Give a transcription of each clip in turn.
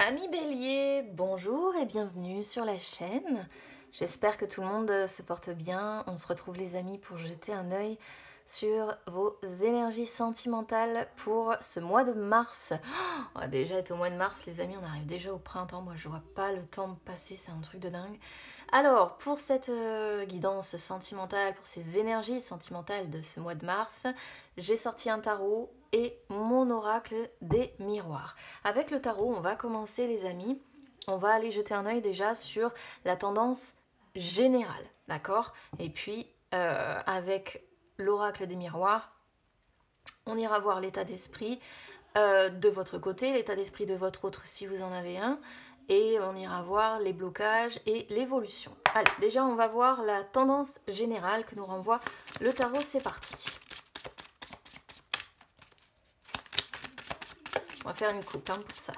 Amis Bélier, bonjour et bienvenue sur la chaîne. J'espère que tout le monde se porte bien. On se retrouve les amis pour jeter un œil sur vos énergies sentimentales pour ce mois de mars. On va déjà être au mois de mars les amis, on arrive déjà au printemps. Moi je vois pas le temps passer, c'est un truc de dingue. Alors pour cette guidance sentimentale, pour ces énergies sentimentales de ce mois de mars, j'ai sorti un tarot et mon oracle des miroirs. Avec le tarot, on va commencer les amis. On va aller jeter un œil déjà sur la tendance générale, d'accord? Et puis avec l'oracle des miroirs, on ira voir l'état d'esprit de votre côté, l'état d'esprit de votre autre si vous en avez un, et on ira voir les blocages et l'évolution. Allez, déjà on va voir la tendance générale que nous renvoie le tarot, c'est parti. On va faire une coupe hein, pour ça.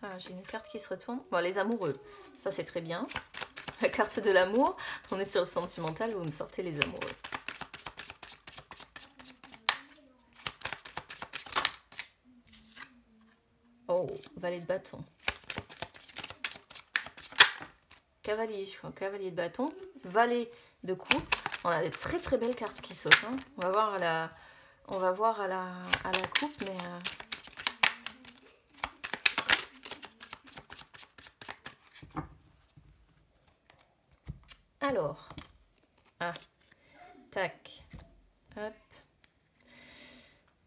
Ah, j'ai une carte qui se retourne. Bon, les amoureux, ça c'est très bien. La carte de l'amour, on est sur le sentimental, vous me sortez les amoureux. Oh, valet de bâton. Cavalier, je suis un cavalier de bâton. Valet de coupe. On a des très très belles cartes qui sautent. Hein. On va voir à la coupe, mais... Alors, tac, hop.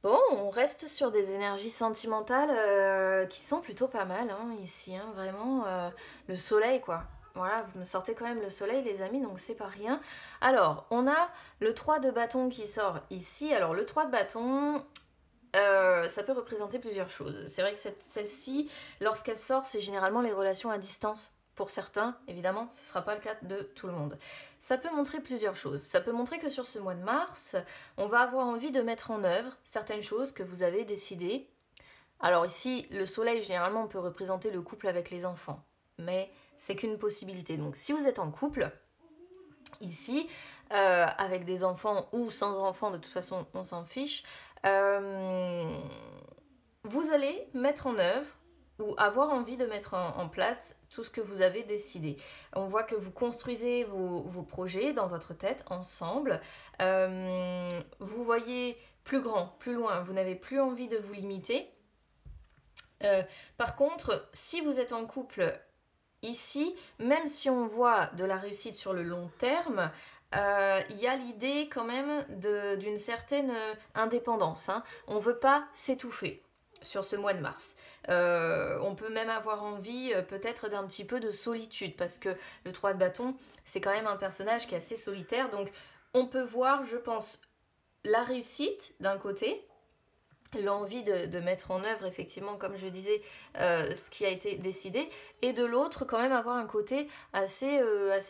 Bon, on reste sur des énergies sentimentales qui sont plutôt pas mal hein, ici, hein, vraiment. Le soleil, quoi. Voilà, vous me sortez quand même le soleil, les amis, donc c'est pas rien. Alors, on a le 3 de bâton qui sort ici. Alors, le 3 de bâton, ça peut représenter plusieurs choses. C'est vrai que celle-ci, lorsqu'elle sort, c'est généralement les relations à distance. Pour certains, évidemment, ce ne sera pas le cas de tout le monde. Ça peut montrer plusieurs choses. Ça peut montrer que sur ce mois de mars, on va avoir envie de mettre en œuvre certaines choses que vous avez décidées. Alors ici, le soleil, généralement, peut représenter le couple avec les enfants. Mais c'est qu'une possibilité. Donc si vous êtes en couple, ici, avec des enfants ou sans enfants, de toute façon, on s'en fiche, vous allez mettre en œuvre ou avoir envie de mettre en place tout ce que vous avez décidé. On voit que vous construisez vos projets dans votre tête ensemble. Vous voyez plus grand, plus loin. Vous n'avez plus envie de vous limiter. Par contre, si vous êtes en couple ici, même si on voit de la réussite sur le long terme, il y a l'idée quand même d'une certaine indépendance. Hein. On ne veut pas s'étouffer sur ce mois de mars. On peut même avoir envie peut-être d'un petit peu de solitude parce que le 3 de bâton, c'est quand même un personnage qui est assez solitaire. Donc on peut voir, je pense, la réussite d'un côté, l'envie de mettre en œuvre effectivement comme je disais ce qui a été décidé et de l'autre quand même avoir un côté assez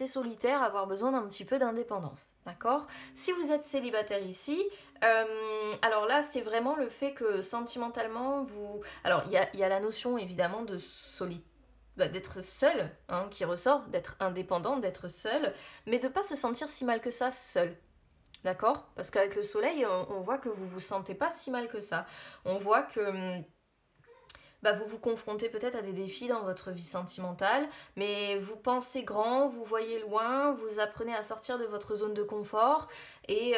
solitaire, avoir besoin d'un petit peu d'indépendance, d'accord? Si vous êtes célibataire ici, alors là c'est vraiment le fait que sentimentalement vous... Alors il y a la notion évidemment de d'être seul hein, qui ressort, d'être indépendant, d'être seul, mais de ne pas se sentir si mal que ça seul. D'accord? Parce qu'avec le soleil, on voit que vous vous sentez pas si mal que ça. On voit que vous vous confrontez peut-être à des défis dans votre vie sentimentale, mais vous pensez grand, vous voyez loin, vous apprenez à sortir de votre zone de confort et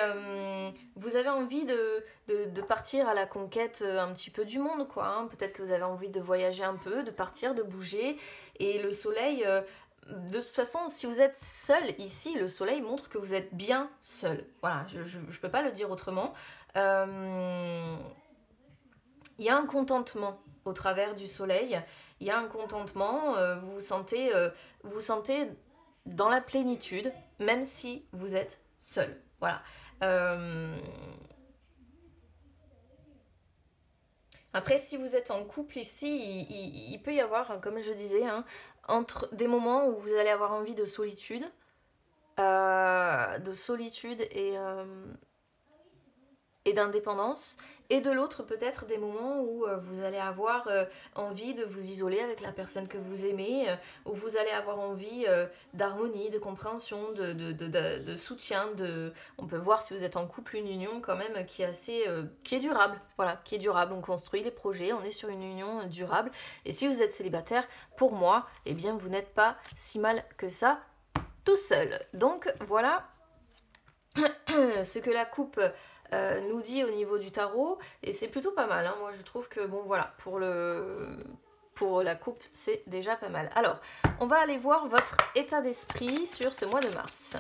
vous avez envie de partir à la conquête un petit peu du monde, quoi. Hein. Peut-être que vous avez envie de voyager un peu, de partir, de bouger. Et le soleil... de toute façon, si vous êtes seul ici, le soleil montre que vous êtes bien seul. Voilà, je ne peux pas le dire autrement. Il y a un contentement au travers du soleil. Il y a un contentement. Vous vous sentez dans la plénitude, même si vous êtes seul. Voilà. Après, si vous êtes en couple ici, il peut y avoir, comme je disais, hein, entre des moments où vous allez avoir envie de solitude et d'indépendance, et de l'autre peut-être des moments où vous allez avoir envie de vous isoler avec la personne que vous aimez, où vous allez avoir envie d'harmonie, de compréhension, de soutien, on peut voir si vous êtes en couple une union quand même qui est assez, qui est durable, voilà, qui est durable, on construit des projets, on est sur une union durable, et si vous êtes célibataire, pour moi, eh bien vous n'êtes pas si mal que ça tout seul. Donc voilà ce que la coupe nous dit au niveau du tarot, et c'est plutôt pas mal, hein. Moi je trouve que bon voilà, pour la coupe c'est déjà pas mal. Alors on va aller voir votre état d'esprit sur ce mois de mars.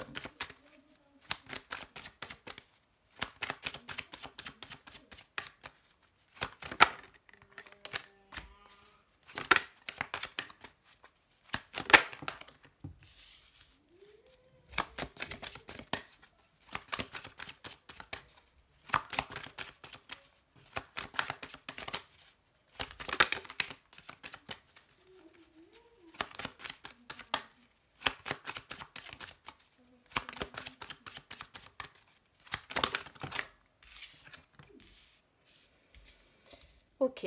Ok.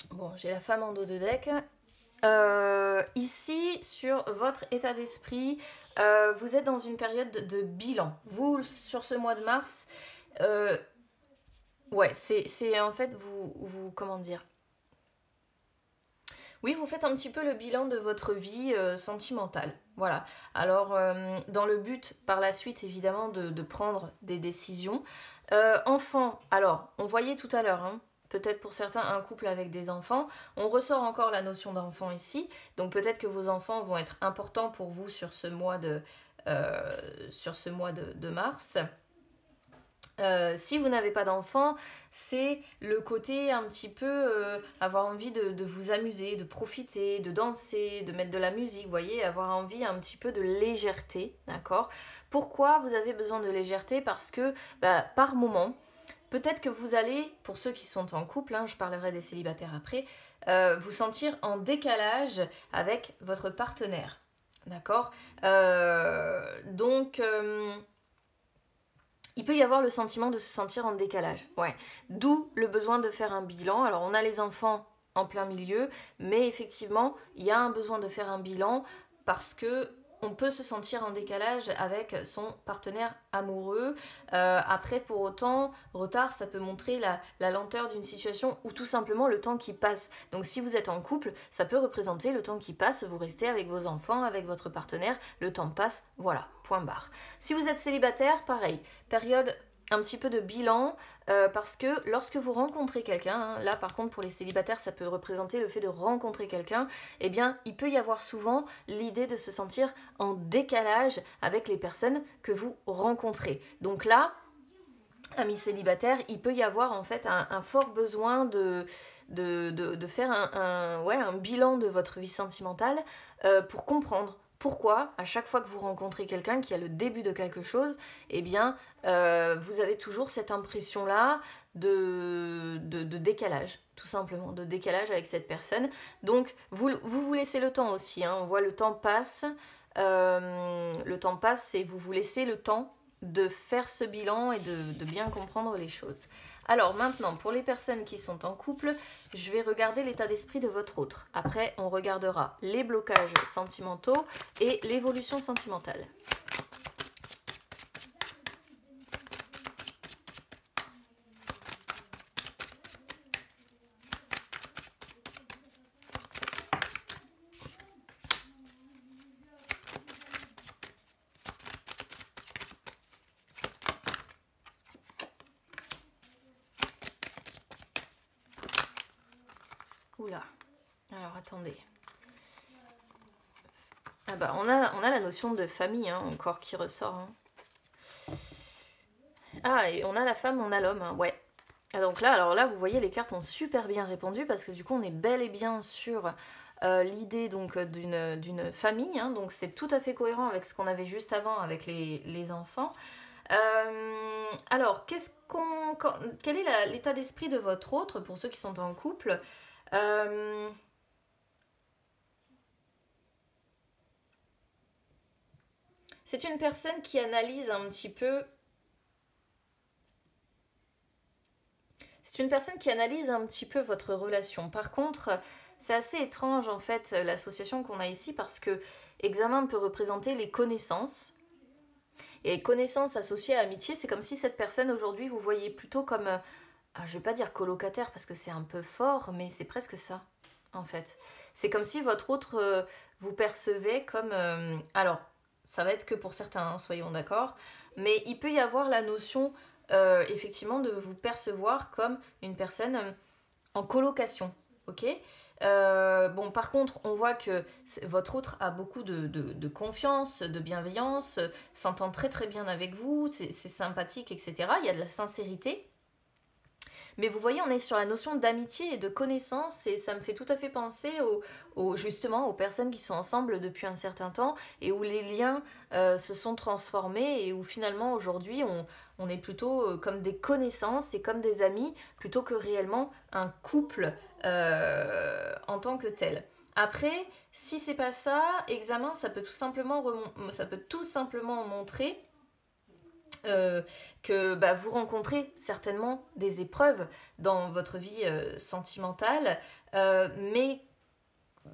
Bon, j'ai la femme en dos de deck. Ici, sur votre état d'esprit, vous êtes dans une période de bilan. Vous, sur ce mois de mars, ouais, c'est en fait, comment dire? Oui, vous faites un petit peu le bilan de votre vie sentimentale. Voilà. Alors, dans le but, par la suite, évidemment, de prendre des décisions. Enfant, alors, on voyait tout à l'heure, hein, peut-être pour certains, un couple avec des enfants. On ressort encore la notion d'enfant ici. Donc, peut-être que vos enfants vont être importants pour vous sur ce mois de mars. Si vous n'avez pas d'enfant, c'est le côté un petit peu avoir envie de vous amuser, de profiter, de danser, de mettre de la musique, vous voyez, avoir envie un petit peu de légèreté, d'accord? Pourquoi vous avez besoin de légèreté? Parce que par moment, peut-être que vous allez, pour ceux qui sont en couple, hein, je parlerai des célibataires après, vous sentir en décalage avec votre partenaire, d'accord? Donc il peut y avoir le sentiment de se sentir en décalage. Ouais. D'où le besoin de faire un bilan. Alors on a les enfants en plein milieu, mais effectivement, il y a un besoin de faire un bilan parce que on peut se sentir en décalage avec son partenaire amoureux. Après, pour autant, retard, ça peut montrer la lenteur d'une situation ou tout simplement le temps qui passe. Donc si vous êtes en couple, ça peut représenter le temps qui passe, vous restez avec vos enfants, avec votre partenaire, le temps passe, voilà, point barre. Si vous êtes célibataire, pareil, période un petit peu de bilan, parce que lorsque vous rencontrez quelqu'un, hein, là par contre pour les célibataires ça peut représenter le fait de rencontrer quelqu'un, eh bien il peut y avoir souvent l'idée de se sentir en décalage avec les personnes que vous rencontrez. Donc là, amis célibataires, il peut y avoir en fait un fort besoin de faire un bilan de votre vie sentimentale pour comprendre pourquoi, à chaque fois que vous rencontrez quelqu'un qui a le début de quelque chose, eh bien, vous avez toujours cette impression-là de décalage, tout simplement, de décalage avec cette personne. Donc, vous laissez le temps aussi, hein, on voit le temps passe et vous vous laissez le temps de faire ce bilan et de bien comprendre les choses. Alors maintenant, pour les personnes qui sont en couple, je vais regarder l'état d'esprit de votre autre. Après, on regardera les blocages sentimentaux et l'évolution sentimentale. Oula, alors attendez. Ah bah on a la notion de famille hein, encore qui ressort. Hein. Ah et on a la femme, on a l'homme, hein, ouais. Ah, donc là, alors là, vous voyez, les cartes ont super bien répondu parce que du coup, on est bel et bien sur l'idée donc d'une famille. Hein, donc c'est tout à fait cohérent avec ce qu'on avait juste avant avec les enfants. Alors, quel est l'état d'esprit de votre autre pour ceux qui sont en couple? C'est une personne qui analyse un petit peu c'est une personne qui analyse un petit peu votre relation. Par contre, c'est assez étrange en fait l'association qu'on a ici parce que examen peut représenter les connaissances. Et connaissances associées à amitié, c'est comme si cette personne aujourd'hui vous voyez plutôt comme, je vais pas dire colocataire parce que c'est un peu fort, mais c'est presque ça en fait. C'est comme si votre autre vous percevait comme, alors ça va être que pour certains, hein, soyons d'accord, mais il peut y avoir la notion effectivement de vous percevoir comme une personne en colocation. Ok. Bon, par contre, on voit que votre autre a beaucoup de confiance, de bienveillance, s'entend très très bien avec vous, c'est sympathique, etc. Il y a de la sincérité. Mais vous voyez, on est sur la notion d'amitié et de connaissance et ça me fait tout à fait penser justement aux personnes qui sont ensemble depuis un certain temps et où les liens se sont transformés et où finalement aujourd'hui on est plutôt comme des connaissances et comme des amis plutôt que réellement un couple en tant que tel. Après, si c'est pas ça, examen, ça peut tout simplement montrer que bah, vous rencontrez certainement des épreuves dans votre vie sentimentale, mais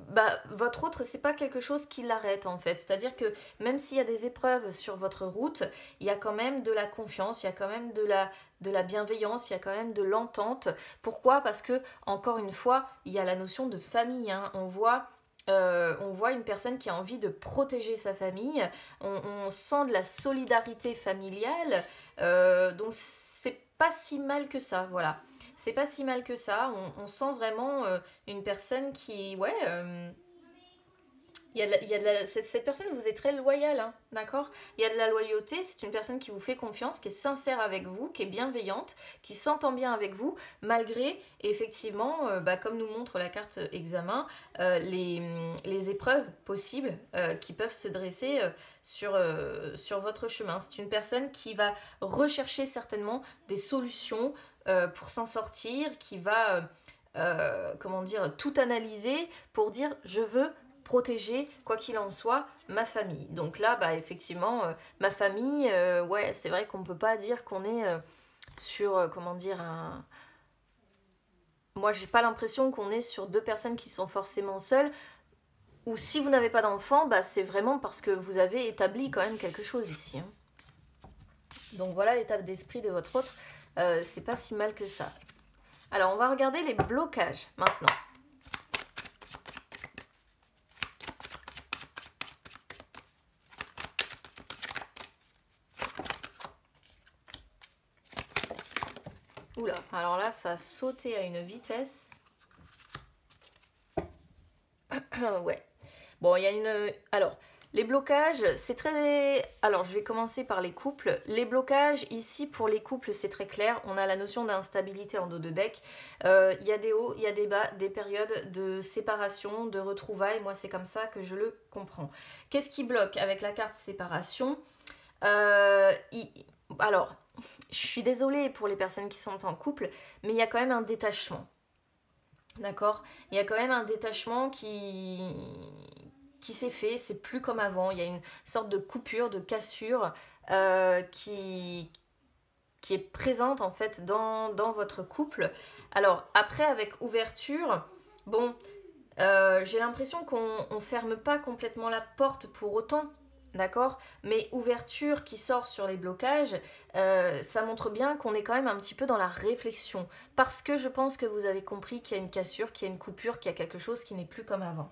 bah, votre autre, c'est pas quelque chose qui l'arrête en fait. C'est-à-dire que même s'il y a des épreuves sur votre route, il y a quand même de la confiance, il y a quand même de la bienveillance, il y a quand même de l'entente. Pourquoi? Parce que, encore une fois, il y a la notion de famille. Hein. On voit une personne qui a envie de protéger sa famille, on sent de la solidarité familiale, donc c'est pas si mal que ça, voilà. C'est pas si mal que ça, on sent vraiment une personne qui, ouais, cette personne vous est très loyale, hein, d'accord? Il y a de la loyauté, c'est une personne qui vous fait confiance, qui est sincère avec vous, qui est bienveillante, qui s'entend bien avec vous, malgré, effectivement, bah, comme nous montre la carte examen, les épreuves possibles qui peuvent se dresser sur votre chemin. C'est une personne qui va rechercher certainement des solutions pour s'en sortir, qui va, comment dire, tout analyser pour dire je veux protéger, quoi qu'il en soit, ma famille. Donc là, bah, effectivement, ma famille, ouais, c'est vrai qu'on ne peut pas dire qu'on est sur, comment dire, un... Moi, j'ai pas l'impression qu'on est sur deux personnes qui sont forcément seules, ou si vous n'avez pas d'enfant, bah, c'est vraiment parce que vous avez établi quand même quelque chose ici. Hein. Donc voilà l'état d'esprit de votre autre, c'est pas si mal que ça. Alors, on va regarder les blocages maintenant. Oula, alors là, ça a sauté à une vitesse. Ouais. Bon, il y a une... Alors, les blocages, c'est très... Alors, je vais commencer par les couples. Les blocages, ici, pour les couples, c'est très clair. On a la notion d'instabilité en dos de deck. Il y a des hauts, il y a des bas, des périodes de séparation, de retrouvailles. Moi, c'est comme ça que je le comprends. Qu'est-ce qui bloque avec la carte séparation? Alors... Je suis désolée pour les personnes qui sont en couple, mais il y a quand même un détachement. D'accord? Il y a quand même un détachement qui s'est fait, c'est plus comme avant. Il y a une sorte de coupure, de cassure qui est présente en fait dans votre couple. Alors après, avec ouverture, bon, j'ai l'impression qu'on ne ferme pas complètement la porte pour autant. D'accord? Mais ouverture qui sort sur les blocages, ça montre bien qu'on est quand même un petit peu dans la réflexion. Parce que je pense que vous avez compris qu'il y a une cassure, qu'il y a une coupure, qu'il y a quelque chose qui n'est plus comme avant.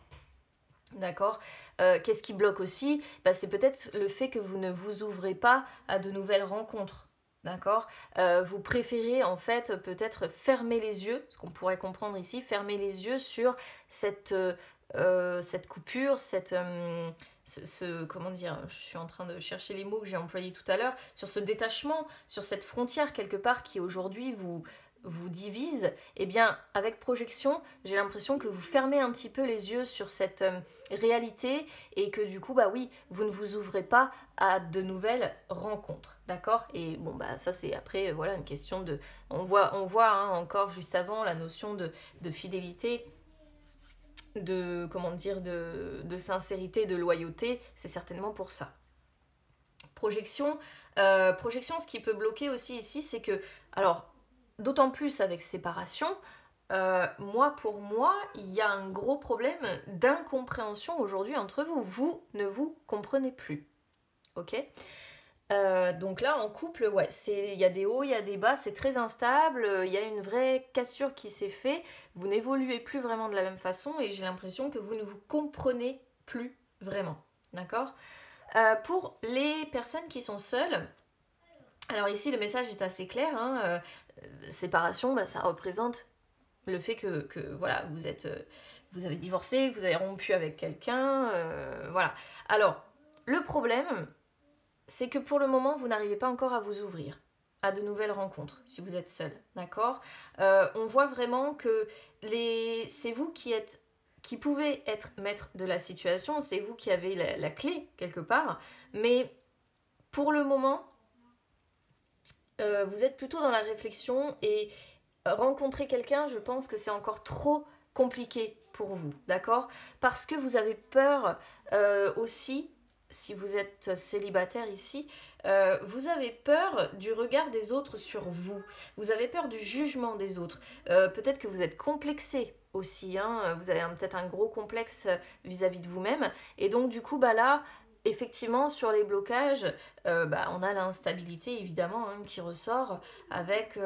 D'accord? Qu'est-ce qui bloque aussi? Bah, c'est peut-être le fait que vous ne vous ouvrez pas à de nouvelles rencontres. D'accord? Vous préférez en fait peut-être fermer les yeux, ce qu'on pourrait comprendre ici, fermer les yeux sur cette coupure, comment dire, je suis en train de chercher les mots que j'ai employés tout à l'heure, sur ce détachement, sur cette frontière quelque part qui aujourd'hui vous divise, eh bien avec projection, j'ai l'impression que vous fermez un petit peu les yeux sur cette réalité et que du coup, bah oui, vous ne vous ouvrez pas à de nouvelles rencontres, d'accord? Et bon, bah ça c'est après, voilà, une question de... On voit hein, encore juste avant la notion de fidélité, de, comment dire, de sincérité, de loyauté, c'est certainement pour ça. Projection, ce qui peut bloquer aussi ici, c'est que, alors, d'autant plus avec séparation, pour moi, il y a un gros problème d'incompréhension aujourd'hui entre vous. Vous ne vous comprenez plus. Ok? Donc là, en couple, ouais, il y a des hauts, il y a des bas, c'est très instable, il y a une vraie cassure qui s'est faite, vous n'évoluez plus vraiment de la même façon et j'ai l'impression que vous ne vous comprenez plus vraiment. D'accord? Pour les personnes qui sont seules, alors ici le message est assez clair, hein, séparation, ça représente le fait que voilà, vous avez divorcé, que vous avez rompu avec quelqu'un, voilà. Alors, le problème, c'est que pour le moment, vous n'arrivez pas encore à vous ouvrir à de nouvelles rencontres, si vous êtes seul, d'accord? On voit vraiment que c'est vous qui pouvez être maître de la situation, c'est vous qui avez la clé quelque part, mais pour le moment, vous êtes plutôt dans la réflexion et rencontrer quelqu'un, je pense que c'est encore trop compliqué pour vous, d'accord? Parce que vous avez peur aussi, si vous êtes célibataire ici, vous avez peur du regard des autres sur vous. Vous avez peur du jugement des autres. Peut-être que vous êtes complexé aussi, hein, vous avez peut-être un gros complexe vis-à-vis de vous-même. Et donc du coup, là, effectivement, sur les blocages, on a l'instabilité évidemment qui ressort avec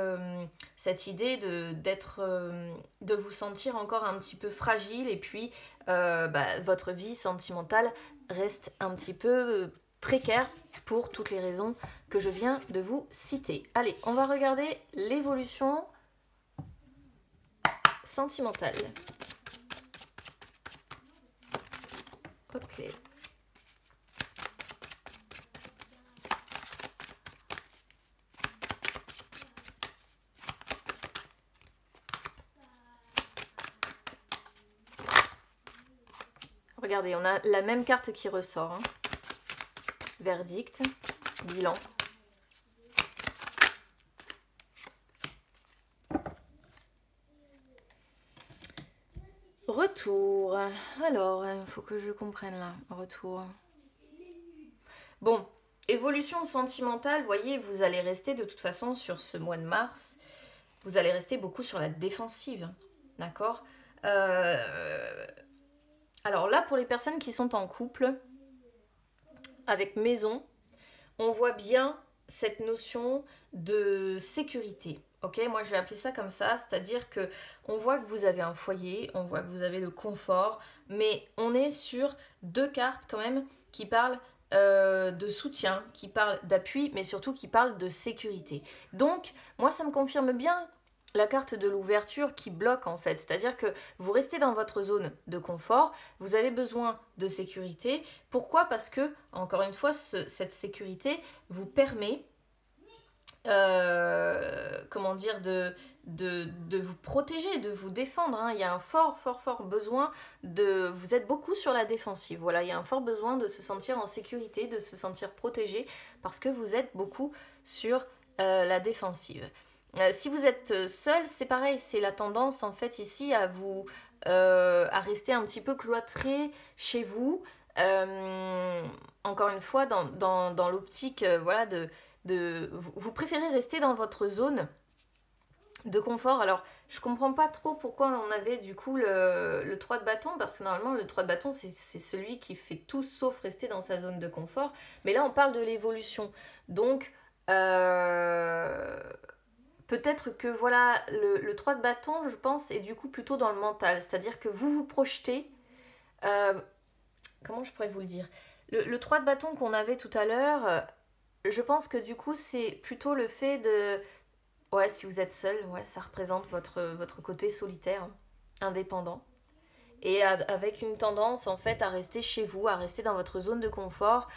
cette idée de vous sentir encore un petit peu fragile et puis votre vie sentimentale reste un petit peu précaire pour toutes les raisons que je viens de vous citer. Allez, on va regarder l'évolution sentimentale. Ok. Regardez, on a la même carte qui ressort. Hein. Verdict, bilan. Retour. Alors, il faut que je comprenne là. Retour. Bon, évolution sentimentale, voyez, vous allez rester de toute façon sur ce mois de mars. Vous allez rester beaucoup sur la défensive. D'accord Alors là, pour les personnes qui sont en couple, avec maison, on voit bien cette notion de sécurité. Ok, moi je vais appeler ça comme ça, c'est-à-dire que on voit que vous avez un foyer, on voit que vous avez le confort, mais on est sur deux cartes quand même qui parlent de soutien, qui parlent d'appui, mais surtout qui parlent de sécurité. Donc, moi ça me confirme bien la carte de l'ouverture qui bloque en fait, c'est-à-dire que vous restez dans votre zone de confort, vous avez besoin de sécurité. Pourquoi? Parce que, encore une fois, cette sécurité vous permet de vous protéger, de vous défendre. Hein. Il y a un fort besoin de... Vous êtes beaucoup sur la défensive. Voilà, il y a un fort besoin de se sentir en sécurité, de se sentir protégé, parce que vous êtes beaucoup sur la défensive. Si vous êtes seul, c'est pareil, c'est la tendance en fait ici à vous à rester un petit peu cloîtré chez vous. Encore une fois, dans l'optique voilà, vous préférez rester dans votre zone de confort. Alors, je comprends pas trop pourquoi on avait du coup le 3 de bâton, parce que normalement, le 3 de bâton, c'est celui qui fait tout sauf rester dans sa zone de confort. Mais là, on parle de l'évolution. Donc, peut-être que voilà, le 3 de bâton, je pense, est du coup plutôt dans le mental. C'est-à-dire que vous vous projetez... comment je pourrais vous le dire? Le 3 de bâton qu'on avait tout à l'heure, je pense que du coup, c'est plutôt le fait de... Ouais, si vous êtes seul, ouais, ça représente votre côté solitaire, indépendant. Et avec une tendance, en fait, à rester chez vous, à rester dans votre zone de confort,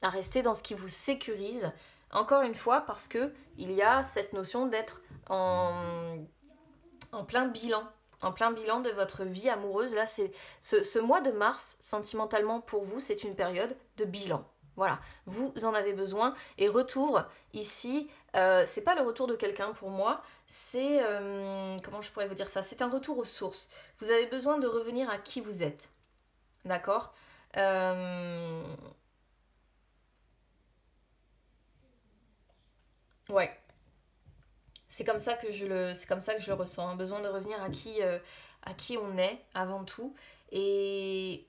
à rester dans ce qui vous sécurise. Encore une fois, parce que il y a cette notion d'être en plein bilan. En plein bilan de votre vie amoureuse. Là, c'est ce mois de mars, sentimentalement pour vous, c'est une période de bilan. Voilà, vous en avez besoin. Et retour, ici, c'est pas le retour de quelqu'un pour moi, c'est, comment je pourrais vous dire ça? C'est un retour aux sources. Vous avez besoin de revenir à qui vous êtes. D'accord Ouais. C'est comme ça que c'est comme ça que je le ressens, un besoin de revenir à qui on est avant tout. Et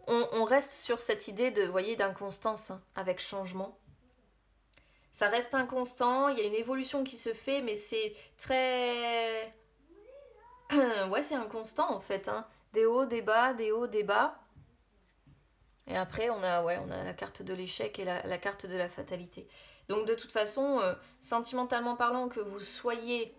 on reste sur cette idée de, voyez, d'inconstance hein, avec changement. Ça reste inconstant, il y a une évolution qui se fait, mais c'est très... ouais, c'est inconstant en fait. Hein. Des hauts, des bas, des hauts, des bas. Et après, on a la carte de l'échec et la carte de la fatalité. Donc de toute façon, sentimentalement parlant, que vous soyez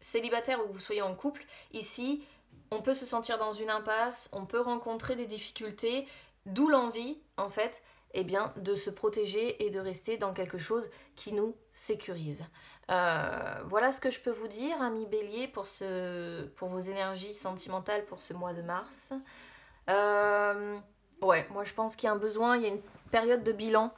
célibataire ou que vous soyez en couple, ici, on peut se sentir dans une impasse, on peut rencontrer des difficultés, d'où l'envie, en fait, eh bien, de se protéger et de rester dans quelque chose qui nous sécurise. Voilà ce que je peux vous dire, amis Bélier, pour vos énergies sentimentales pour ce mois de mars. Ouais, moi je pense qu'il y a un besoin, il y a une période de bilan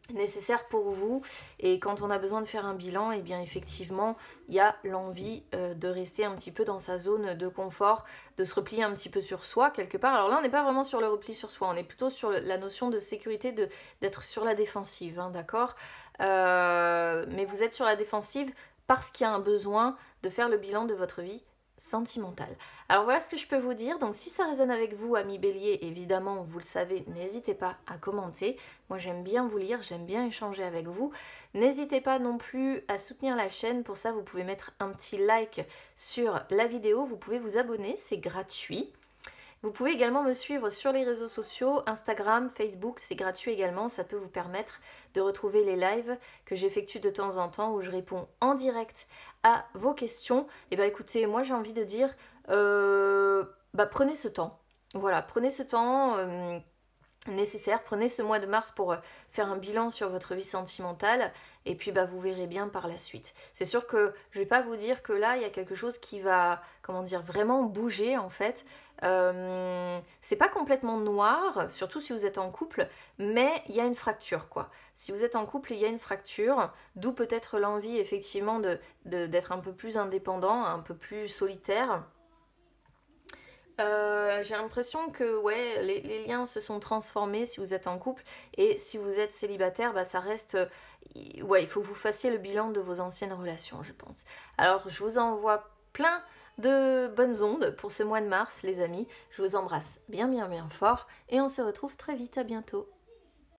nécessaire pour vous et quand on a besoin de faire un bilan, eh bien effectivement il y a l'envie de rester un petit peu dans sa zone de confort, de se replier un petit peu sur soi quelque part. Alors là on n'est pas vraiment sur le repli sur soi, on est plutôt sur la notion de sécurité, d'être sur la défensive, hein, d'accord, mais vous êtes sur la défensive parce qu'il y a un besoin de faire le bilan de votre vie sentimentale. Alors voilà ce que je peux vous dire. Donc si ça résonne avec vous, amis Bélier, évidemment, vous le savez, n'hésitez pas à commenter. Moi j'aime bien vous lire, j'aime bien échanger avec vous. N'hésitez pas non plus à soutenir la chaîne. Pour ça, vous pouvez mettre un petit like sur la vidéo. Vous pouvez vous abonner, c'est gratuit. Vous pouvez également me suivre sur les réseaux sociaux, Instagram, Facebook, c'est gratuit également, ça peut vous permettre de retrouver les lives que j'effectue de temps en temps où je réponds en direct à vos questions. Et bien écoutez, moi j'ai envie de dire, prenez ce temps. Voilà, prenez ce temps nécessaire, prenez ce mois de mars pour faire un bilan sur votre vie sentimentale et puis vous verrez bien par la suite. C'est sûr que je vais pas vous dire que là il y a quelque chose qui va, comment dire, vraiment bouger en fait. C'est pas complètement noir, surtout si vous êtes en couple, mais il y a une fracture quoi. Si vous êtes en couple, il y a une fracture, d'où peut-être l'envie effectivement d'être un peu plus indépendant, un peu plus solitaire. J'ai l'impression que ouais, les liens se sont transformés si vous êtes en couple et si vous êtes célibataire, ça reste... ouais, il faut que vous fassiez le bilan de vos anciennes relations, je pense. Alors, je vous envoie plein de bonnes ondes pour ce mois de mars, les amis. Je vous embrasse bien, bien, bien fort et on se retrouve très vite. À bientôt.